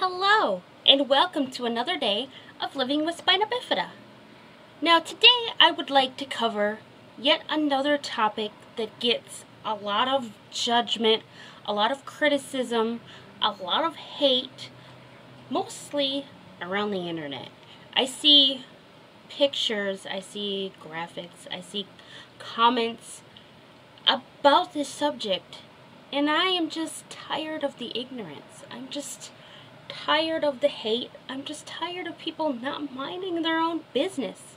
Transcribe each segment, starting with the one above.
Hello, and welcome to another day of Living with Spina Bifida. Now today I would like to cover yet another topic that gets a lot of judgment, a lot of criticism, a lot of hate, mostly around the internet. I see pictures, I see graphics, I see comments about this subject, and I am just tired of the ignorance. I'm just tired of the hate. I'm just tired of people not minding their own business.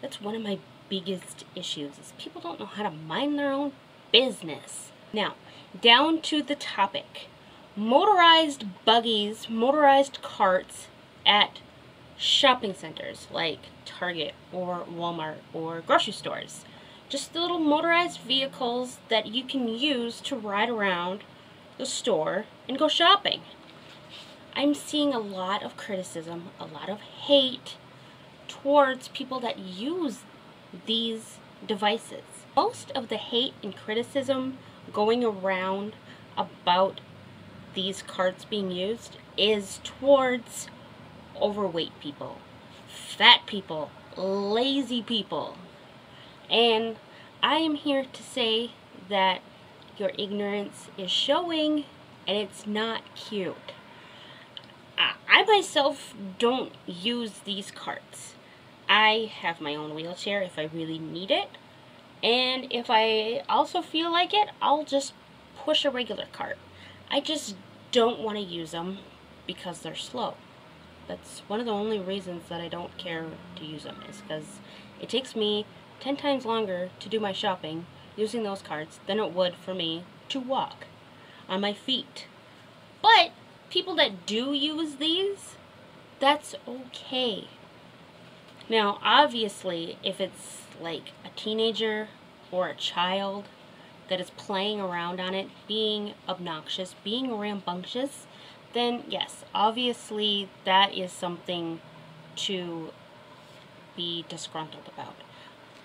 That's one of my biggest issues, is people don't know how to mind their own business. Now, down to the topic. Motorized buggies, motorized carts at shopping centers like Target or Walmart or grocery stores. Just the little motorized vehicles that you can use to ride around the store and go shopping. I'm seeing a lot of criticism, a lot of hate towards people that use these devices. Most of the hate and criticism going around about these carts being used is towards overweight people, fat people, lazy people. And I am here to say that your ignorance is showing and it's not cute. I myself don't use these carts. I have my own wheelchair if I really need it. And if I also feel like it, I'll just push a regular cart. I just don't want to use them because they're slow. That's one of the only reasons that I don't care to use them, is because it takes me 10 times longer to do my shopping using those carts than it would for me to walk on my feet. But people that do use these, that's okay. Now, obviously, if it's like a teenager or a child that is playing around on it, being obnoxious, being rambunctious, then yes, obviously that is something to be disgruntled about.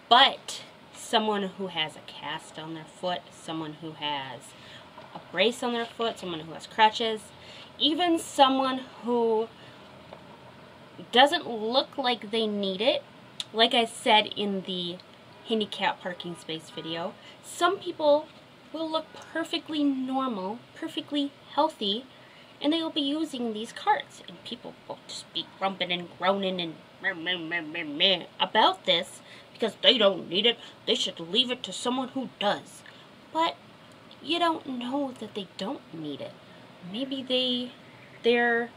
But someone who has a cast on their foot, someone who has a brace on their foot, someone who has crutches, even someone who doesn't look like they need it, like I said in the handicap parking space video, some people will look perfectly normal, perfectly healthy, and they will be using these carts, and people will just be grumping and groaning and meh about this because they don't need it. They should leave it to someone who does. But you don't know that they don't need it. Maybe their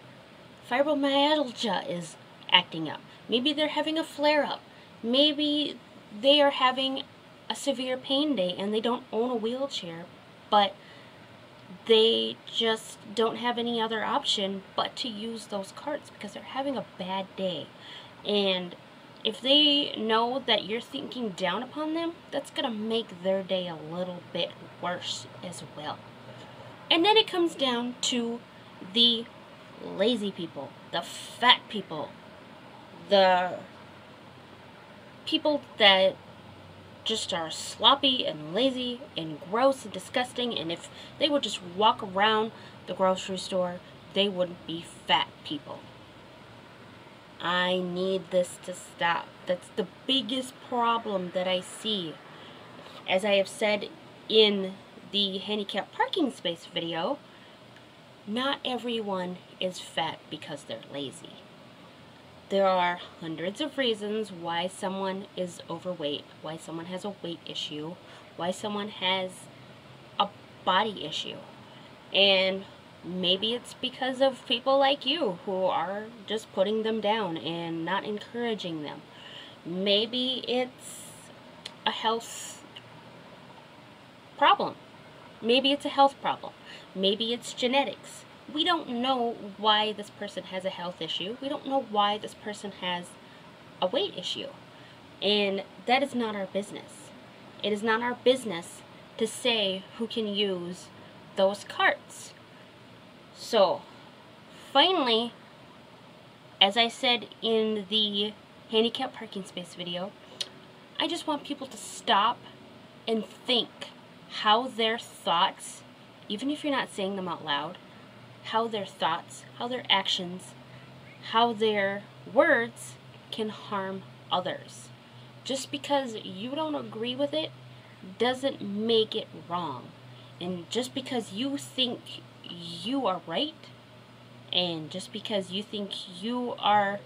fibromyalgia is acting up. Maybe they're having a flare-up. Maybe they are having a severe pain day and they don't own a wheelchair, but they just don't have any other option but to use those carts because they're having a bad day. And if they know that you're thinking down upon them, that's going to make their day a little bit worse as well. And then it comes down to the lazy people, the fat people, the people that just are sloppy and lazy and gross and disgusting, and if they would just walk around the grocery store, they wouldn't be fat people. I need this to stop. That's the biggest problem that I see. As I have said in the handicap parking space video, not everyone is fat because they're lazy. There are hundreds of reasons why someone is overweight, why someone has a weight issue, why someone has a body issue. And maybe it's because of people like you who are just putting them down and not encouraging them. Maybe it's a health problem. Maybe it's a health problem. Maybe it's genetics. We don't know why this person has a health issue. We don't know why this person has a weight issue. And that is not our business. It is not our business to say who can use those carts. So, finally, as I said in the handicap parking space video, I just want people to stop and think how their thoughts, even if you're not saying them out loud, how their thoughts, how their actions, how their words can harm others. Just because you don't agree with it doesn't make it wrong. And just because you think you are right, and just because you think you are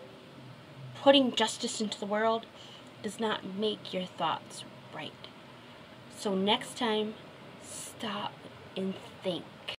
putting justice into the world, does not make your thoughts right. So next time, stop and think.